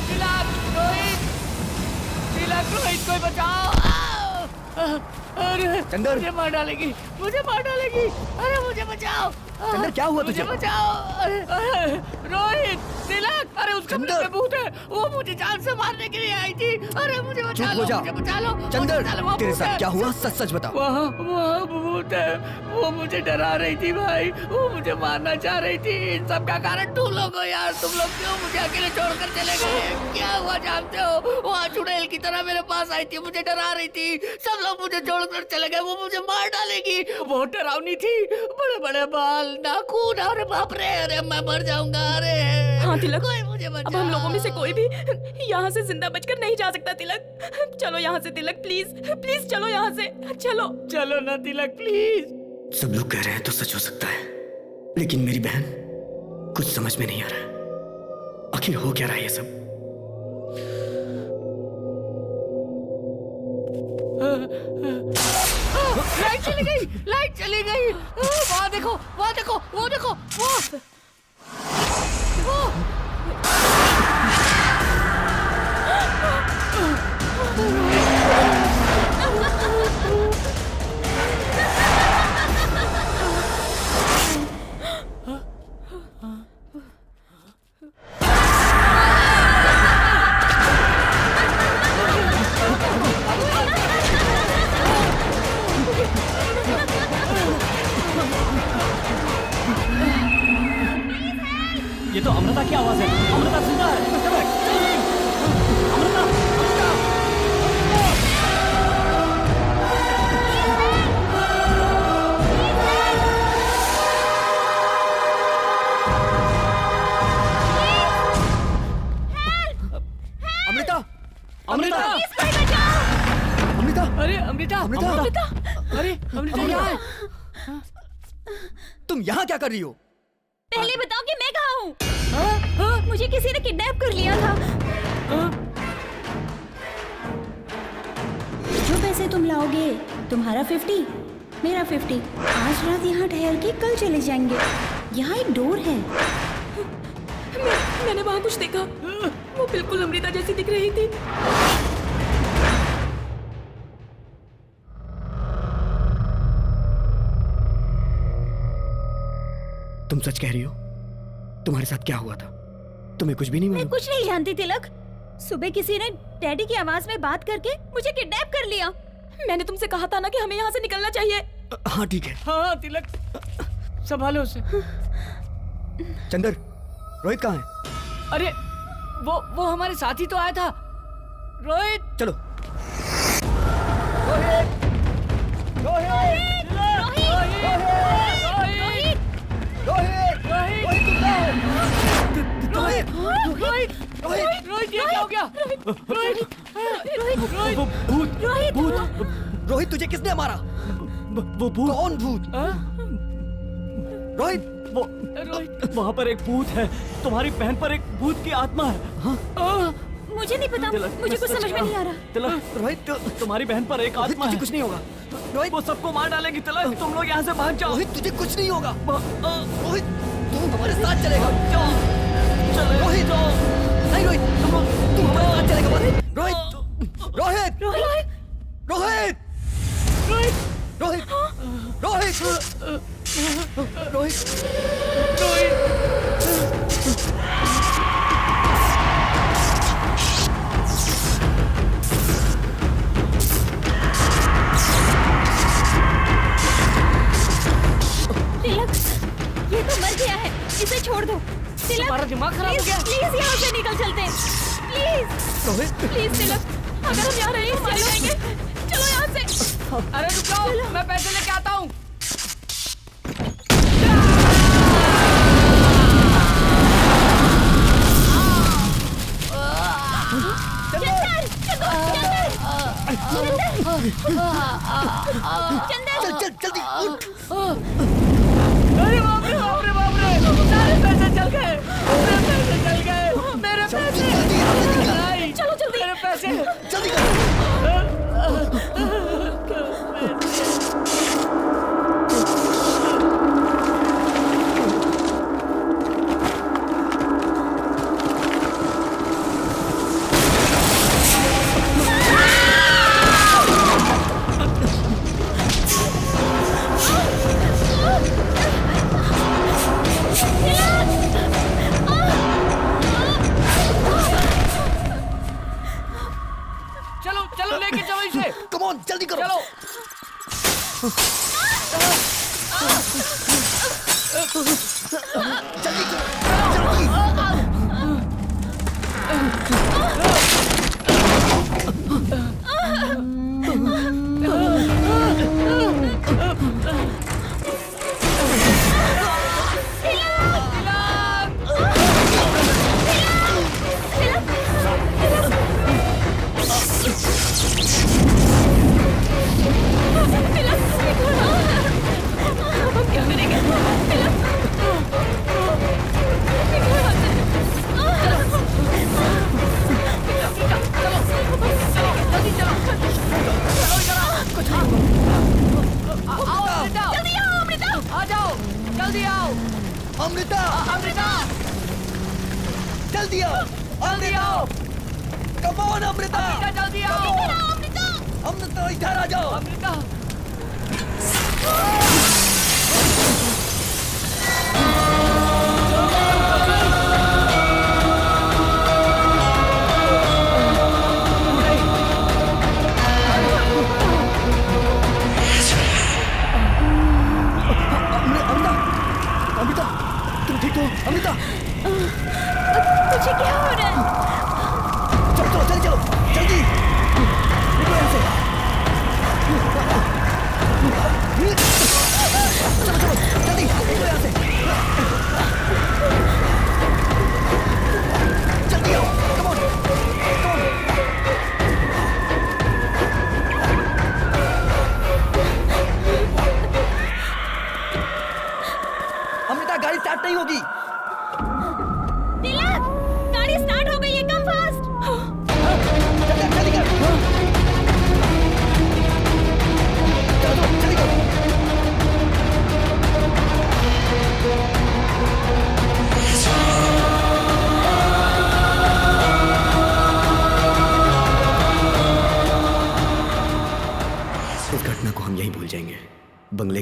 तिलक, रोहित, तिलक, रोहित को बचाओ। अरे चंदर, मुझे मार डालेगी, मुझे मार डालेगी। अरे मुझे बचाओ। चंदर, क्या हुआ तुझे? मुझे बचाओ। अरे रोहित, तिलक, अरे उस कमरे में भूत है। वो मुझे जान से मारने के लिए आई थी। अरे मुझे बचा लो, मुझे बचा लो। चंदर, तेरे साथ क्या हुआ? सच सच बता। वहाँ भूत है। वो मुझे डरा रही थी भाई। वो मुझे मारना चाह रही थी। इन सब का कारण तुम लोग हो यार। तुम लोग क्यों मुझे अकेले छोड़कर चले गए? क्या हुआ जानते हो? वहाँ चुड़ैल की तरह मेरे पास आई थी, मुझे डरा रही थी। सब लोग मुझे छोड़कर चले गए। वो मुझे मार डालेगी। बहुत डरावनी थी, बड़े बड़े बाल, नाखून। अरे बाप रे, अरे मैं मर जाऊंगा। अरे हाँ तिलक, कोई मुझे बचाओ। अब हम लोगों में से कोई भी यहाँ से जिंदा बचकर नहीं जा सकता तिलक। चलो यहाँ से तिलक, प्लीज प्लीज चलो यहाँ से। चलो चलो ना तिलक, प्लीज। सब लोग कह रहे हैं तो सच हो सकता है, लेकिन मेरी बहन, कुछ समझ में नहीं आ रहा है। आखिर हो क्या रहा है ये सब? लाइट चली गई, लाइट चली गई। वहाँ देखो, वहाँ देखो, वो देखो, वो। ये तो अमृता की आवाज है। अमृता जिंदा है। अमृता, अमृता। अमृता, अमृता, अमृता, अरे अमृता, अमृता, अरे अमृता यहाँ है। तुम यहाँ क्या कर रही हो? पहले बताओ कि मैं कहाँ हूँ? मुझे किसी ने किडनैप कर लिया था। जो पैसे तुम लाओगे, तुम्हारा 50, मेरा 50। आज रात यहाँ ठहर के कल चले जाएंगे। यहाँ एक डोर है। मैंने वहाँ कुछ देखा, वो बिल्कुल अमृता जैसी दिख रही थी। तुम सच कह रही हो? तुम्हारे साथ क्या हुआ था? तुम्हें कुछ भी नहीं मैं मालूम? कुछ नहीं जानती तिलक। सुबह किसी ने डैडी की आवाज में बात करके मुझे किडनैप कर लिया। मैंने तुमसे कहा था ना कि हमें यहाँ से निकलना चाहिए। हाँ ठीक है। हाँ तिलक, संभालो उसे। चंदर, रोहित कहाँ है? अरे वो हमारे साथ ही तो आया था। रोहित, चलो। रोहित ये क्या हो गया? रोहित, तुझे किसने मारा? वो भूत। कौन भूत? रोहित, रोहित, वहाँ पर एक भूत है। तुम्हारी बहन पर एक भूत की आत्मा है। हाँ? मुझे नहीं पता, तिलक, मुझे कुछ सच समझ में कहा। नहीं आ रहा। तिलक, रोहित, तुम्हारी बहन पर एक रोहित, आत्मा तुझे है। कुछ नहीं होगा। रोहित, वो सबको मार डालेगी। तिलक, तुम लोग यहाँ से भाग जाओ। रोहित, तुझे कुछ नहीं होगा। रोहित, तू हमारे साथ चलेगा। रोहित, नहीं रोहित, तू हमारे साथ चलेगा बस। रोहित, रोहित, रोहित, रोहित, रोहित, रोहित, रोहित, तिलक, ये तो मर गया है, इसे छोड़ दो। तिलक, तुम्हारा दिमाग खराब हो गया। प्लीज यहाँ से निकल चलते हैं। प्लीज रोहित, प्लीज तिलक, अगर हम यहाँ रहे मर जाएंगे। चलो यहाँ से। अरे रुक जाओ, मैं पैसे लेके आता हूँ। चल चल जल्दी उठ। अरे बाप रे बाप रे बाप रे, सारे पैसे चल गए। मेरे पैसे चल गए। मेरे पैसे। नहीं, चलो जल्दी। मेरे पैसे। जल्दी कर। चलो चलो, लेके चलो इसे। कम ऑन, जल्दी करो। चलो। जल्दी करो, जल्दी। आ जाओ, जल्दी आओ। अमृता, अमृता, जल्दी आओ। जल्दी आओ। Come on Amrita. जल्दी आओ। अमृता इधर आ जाओ। अमृता। अमृता, तुम ठीक हो? अमृता, तुझे क्या हो रहा है? चलो चलो जल्दी चलो, जल्दी निकलो यहाँ से। चलो चलो जल्दी निकलो यहाँ से। जल्दी आओ, come on, come on. Amrita, गाड़ी स्टार्ट नहीं होगी। तिलक, गाड़ी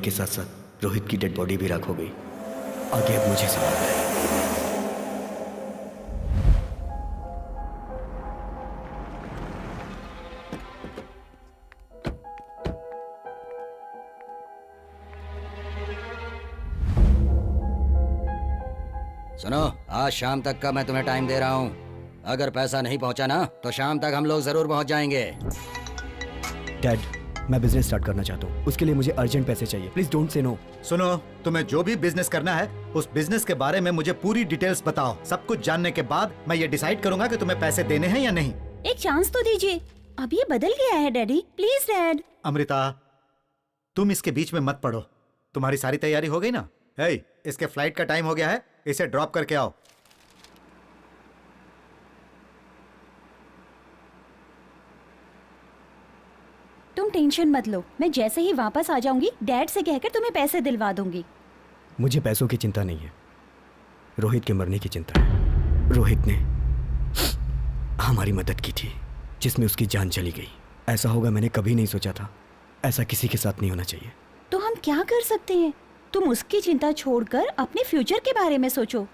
के साथ साथ रोहित की डेड बॉडी भी राख हो गई। आगे अब मुझे संभालना है। सुनो, आज शाम तक का मैं तुम्हें टाइम दे रहा हूँ। अगर पैसा नहीं पहुँचा ना तो शाम तक हम लोग जरूर पहुँच जाएंगे। डैड, मैं बिजनेस स्टार्ट करना चाहता हूँ, उसके लिए मुझे अर्जेंट पैसे चाहिए। Please don't say no. सुनो, तुम्हें जो भी बिजनेस करना है उस बिजनेस के बारे में मुझे पूरी डिटेल्स बताओ। सब कुछ जानने के बाद मैं ये डिसाइड करूंगा कि तुम्हें पैसे देने हैं या नहीं। एक चांस तो दीजिए। अब ये बदल गया है डैडी, प्लीज डैड। अमृता, तुम इसके बीच में मत पड़ो। तुम्हारी सारी तैयारी हो गई ना? हे, इसके फ्लाइट का टाइम हो गया है, इसे ड्रॉप करके आओ। तुम टेंशन मत लो, मैं जैसे ही वापस आ जाऊंगी डैड से कहकर तुम्हें पैसे दिलवा दूंगी। मुझे पैसों की चिंता नहीं है, रोहित के मरने की चिंता है। रोहित ने हमारी मदद की थी जिसमें उसकी जान चली गई। ऐसा होगा मैंने कभी नहीं सोचा था। ऐसा किसी के साथ नहीं होना चाहिए। तो हम क्या कर सकते हैं? तुम उसकी चिंता छोड़कर अपने फ्यूचर के बारे में सोचो।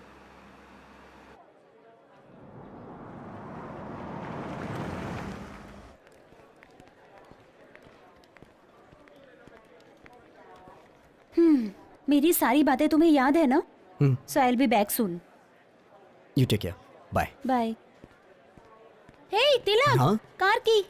मेरी सारी बातें तुम्हें याद है ना? So I will be back soon. You take care, bye. Bye. Hey Tilak, हाँ? कार की।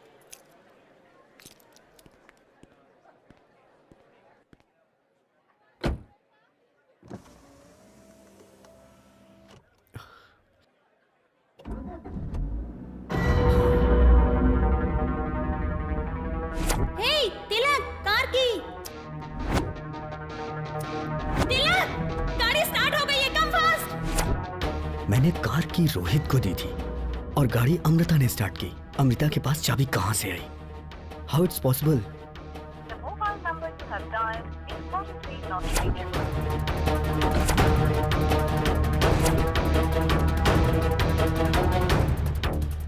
हे तिलक, कार की। तिलक, गाड़ी स्टार्ट हो गई है, कम फास्ट। मैंने कार की रोहित को दी थी और गाड़ी अमृता ने स्टार्ट की। अमृता के पास चाबी कहां से आई? How it's possible?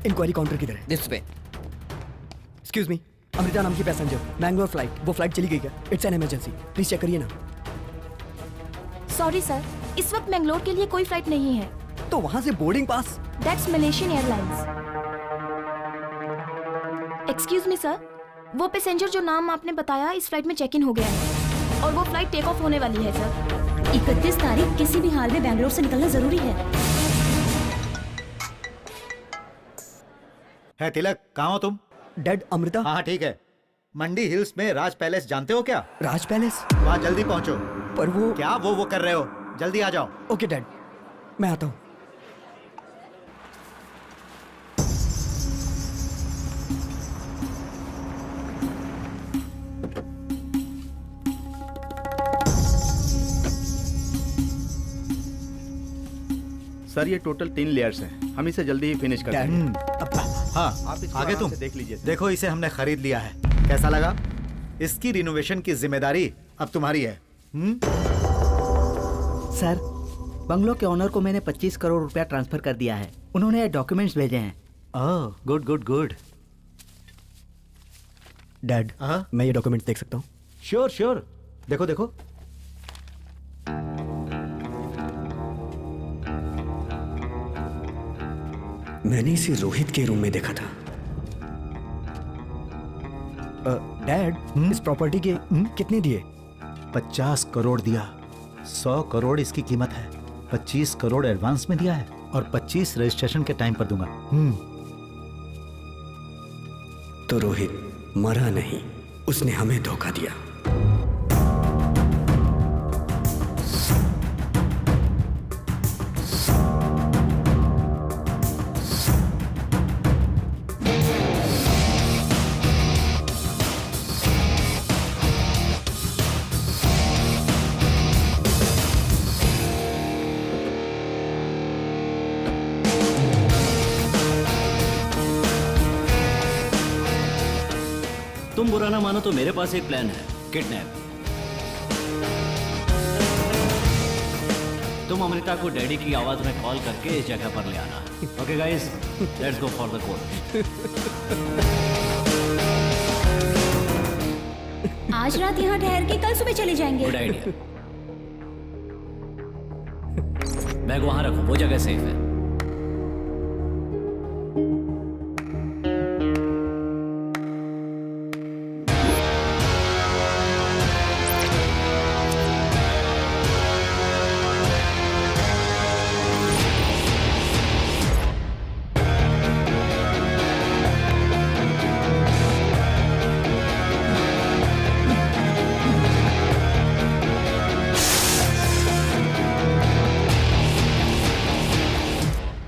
Inquiry counter किधर है? दिस पे। एक्सक्यूज मी, अमृता नाम की पैसेंजर, मैंगलोर फ्लाइट। वो फ्लाइट चली गई क्या? It's an emergency, please check करिए ना। सॉरी सर, इस वक्त मैंगलोर के लिए कोई फ्लाइट नहीं है। तो वहां से boarding pass? That's Malaysian airlines. Excuse me sir, वो पैसेंजर जो नाम आपने बताया इस फ्लाइट में चेक इन हो गया है और वो फ्लाइट टेक ऑफ होने वाली है सर। 31 तारीख किसी भी हाल में बैंगलोर से निकलना जरूरी है। है तिलक, कहाँ हो तुम? डैड, अमृता। हाँ ठीक है। मंडी हिल्स में राज पैलेस जानते हो क्या? राज पैलेस? वहाँ जल्दी पहुँचो। पर वो क्या वो कर रहे हो? जल्दी आ जाओ। ओके डैड, मैं आता हूँ। सर ये टोटल 3 लेयर्स हैं, हम इसे जल्दी ही फिनिश कर देंगे। हाँ, आप इसको आगे आराम तुम से देख लीजिए। देखो, इसे हमने खरीद लिया है। कैसा लगा? इसकी रिनोवेशन की जिम्मेदारी अब तुम्हारी है। सर, बंगलो के ओनर को मैंने 25 करोड़ रुपया ट्रांसफर कर दिया है। उन्होंने डॉक्यूमेंट्स भेजे हैं। ओह, गुड गुड गुड। डैड, मैं ये डॉक्यूमेंट देख सकता हूँ? श्योर श्योर, देखो देखो। मैंने इसे रोहित के रूम में देखा था। डैड, इस प्रॉपर्टी के कितने दिए? 50 करोड़ दिया। 100 करोड़ इसकी कीमत है। 25 करोड़ एडवांस में दिया है और 25 रजिस्ट्रेशन के टाइम पर दूंगा। तो रोहित मरा नहीं, उसने हमें धोखा दिया। तुम बुरा ना मानो तो मेरे पास एक प्लान है, किडनैप। तुम अमृता को डैडी की आवाज में कॉल करके इस जगह पर ले आना। Okay guys, let's go for the court. आज रात यहाँ ठहर के कल सुबह चले जाएंगे। Good idea. बैग वहां रखो, वो जगह सेफ है।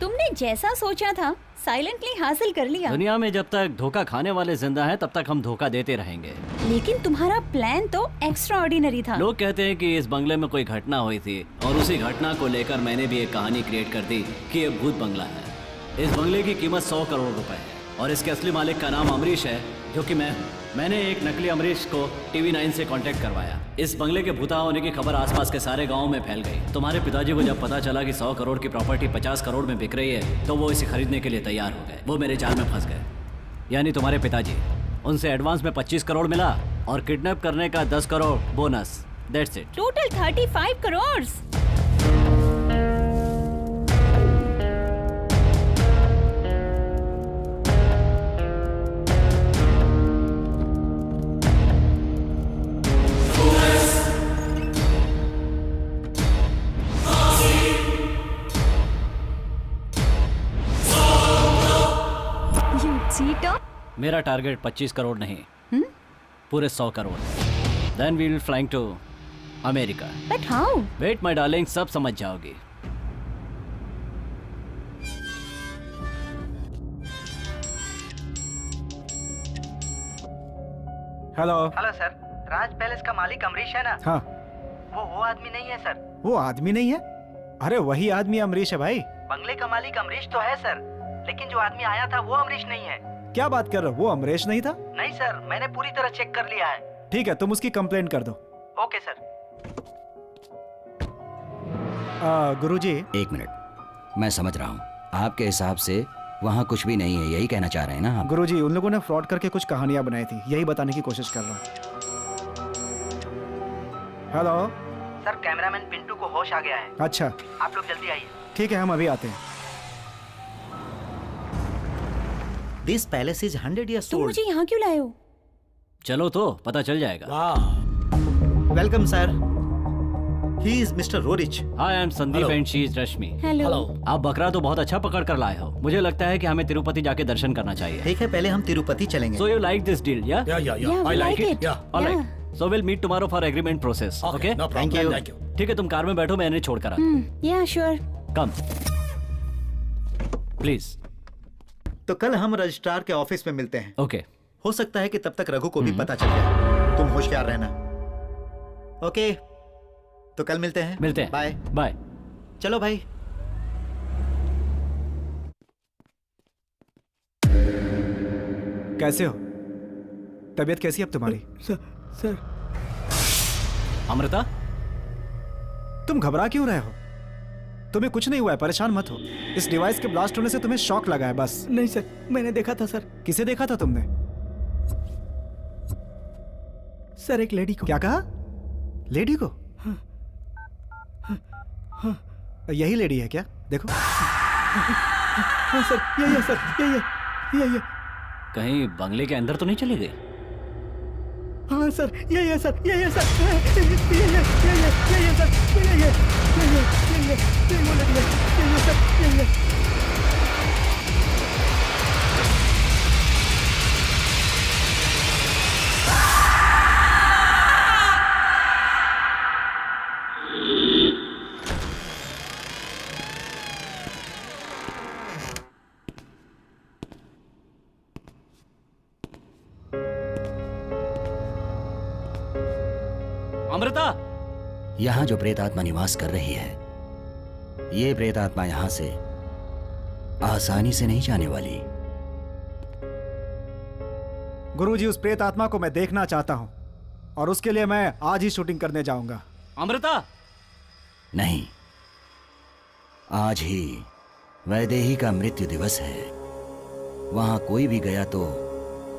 तुमने जैसा सोचा था साइलेंटली हासिल कर लिया। दुनिया में जब तक धोखा खाने वाले जिंदा हैं, तब तक हम धोखा देते रहेंगे। लेकिन तुम्हारा प्लान तो एक्स्ट्रा ऑर्डिनरी था। लोग कहते हैं कि इस बंगले में कोई घटना हुई थी और उसी घटना को लेकर मैंने भी एक कहानी क्रिएट कर दी कि ये भूत बंगला है। इस बंगले की कीमत 100 करोड़ रुपए है और इसके असली मालिक का नाम अमरीश है, जो कि मैंने एक नकली अमरीश को TV9 से कांटेक्ट करवाया। इस बंगले के भूता होने की खबर आसपास के सारे गांव में फैल गई। तुम्हारे पिताजी को जब पता चला कि 100 करोड़ की प्रॉपर्टी 50 करोड़ में बिक रही है, तो वो इसे खरीदने के लिए तैयार हो गए। वो मेरे जाल में फंस गए, यानी तुम्हारे पिताजी। उनसे एडवांस में 25 करोड़ मिला और किडनैप करने का 10 crore bonus. That's it. Total 35 crore. मेरा टारगेट 25 करोड़ नहीं, पूरे 100 crore. Then we will flying to America. But how? Wait my darling, सब समझ जाओगी। Hello. Hello sir, Raj palace का मालिक अमरीश है ना? हाँ। वो आदमी नहीं है सर। वो आदमी नहीं है? अरे वही आदमी अमरीश है भाई। बंगले का मालिक अमरीश तो है सर, लेकिन जो आदमी आया था वो अमरीश नहीं है। क्या बात कर रहे हो? वो अमरीश नहीं था? नहीं सर, मैंने पूरी तरह चेक कर लिया है। ठीक है, तुम उसकी कंप्लेंट कर दो। Okay sir. गुरुजी। एक मिनट, मैं समझ रहा हूँ। आपके हिसाब से वहाँ कुछ भी नहीं है, यही कहना चाह रहे हैं ना आप? गुरुजी, उन लोगों ने फ्रॉड करके कुछ कहानियां बनाई थी, यही बताने की कोशिश कर रहा हूँ। हेलो सर, कैमरामैन पिंटू को होश आ गया है। अच्छा, आप लोग जल्दी आइए। ठीक है, हम अभी आते हैं। This palace is 100 years तुम old. मुझे यहाँ क्यों लाए हो? चलो तो पता चल जाएगा। Welcome, sir. He is Mr. Rorich. Hi, I am Sandeep and she is Rashmi. Hello. आप बकरा तो बहुत अच्छा पकड़ कर लाए हो। मुझे लगता है कि हमें तिरुपति जाके दर्शन करना चाहिए। ठीक है, पहले हम तिरुपति चलेंगे। So you like this deal, yeah? Yeah, I like it. All right. So we'll meet tomorrow for agreement process. Okay? No problem. Thank you. ठीक है, तुम कार में बैठो, मैं इन्हें छोड़ कर आता हूँ। Yeah, sure. Come. Please. तो कल हम रजिस्ट्रार के ऑफिस में मिलते हैं। Okay. हो सकता है कि तब तक रघु को भी पता चल जाए। तुम होशियार रहना। ओके, तो कल मिलते हैं। मिलते हैं। Bye bye. चलो भाई। कैसे हो? तबीयत कैसी है अब तुम्हारी? सर। अमृता, तुम घबरा क्यों रहे हो? तुम्हें कुछ नहीं हुआ है, परेशान मत हो। इस डिवाइस के ब्लास्ट होने से तुम्हें शॉक लगा है बस। नहीं सर, मैंने देखा था सर। किसे देखा था तुमने? सर, एक लेडी को। क्या कहा? लेडी को? यही लेडी है क्या? देखो। हाँ सर, यही है सर, यही है। कहीं बंगले के अंदर तो नहीं चली गई? हाँ सर, यही है सर, यही है सर, यही है सर, यही है सर, यही है। अमृता, यहाँ जो प्रेतात्मा निवास कर रही है, ये प्रेतात्मा यहाँ से आसानी से नहीं जाने वाली। गुरुजी, उस प्रेत आत्मा को मैं देखना चाहता हूँ और उसके लिए मैं आज ही शूटिंग करने जाऊंगा। अमृता, नहीं, आज ही वैदेही का मृत्यु दिवस है। वहां कोई भी गया तो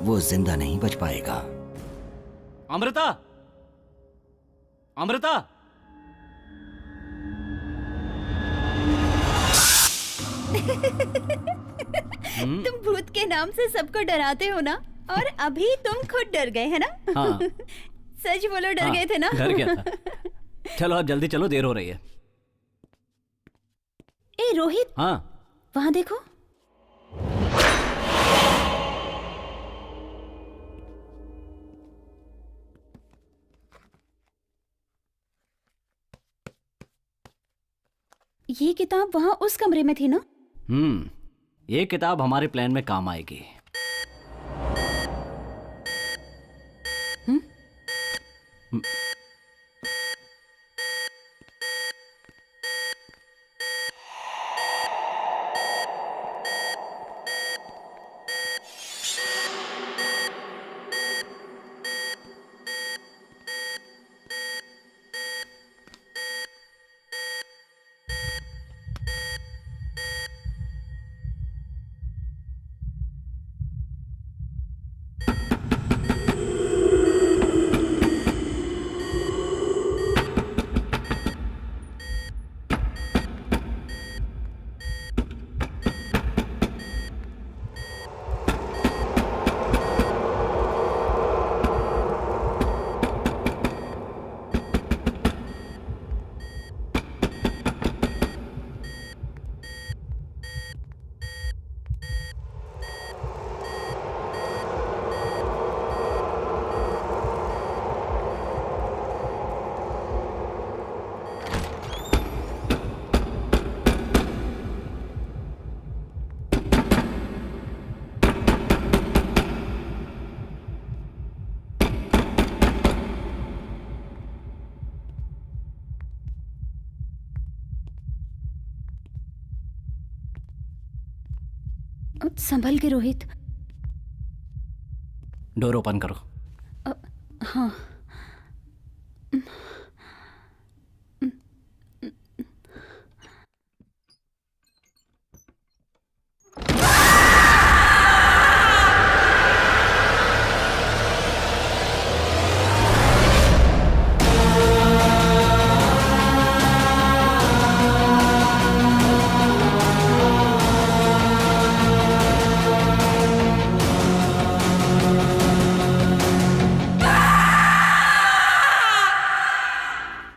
वो जिंदा नहीं बच पाएगा। अमृता, अमृता। तुम भूत के नाम से सबको डराते हो ना, और अभी तुम खुद डर गए है ना? हाँ। सच बोलो, डर गए थे ना? डर गया था। चलो अब जल्दी चलो, देर हो रही है। ए रोहित, हाँ वहां देखो। ये किताब वहां उस कमरे में थी ना? ये किताब हमारे प्लान में काम आएगी। संभल के रोहित। डोर ओपन करो। हाँ।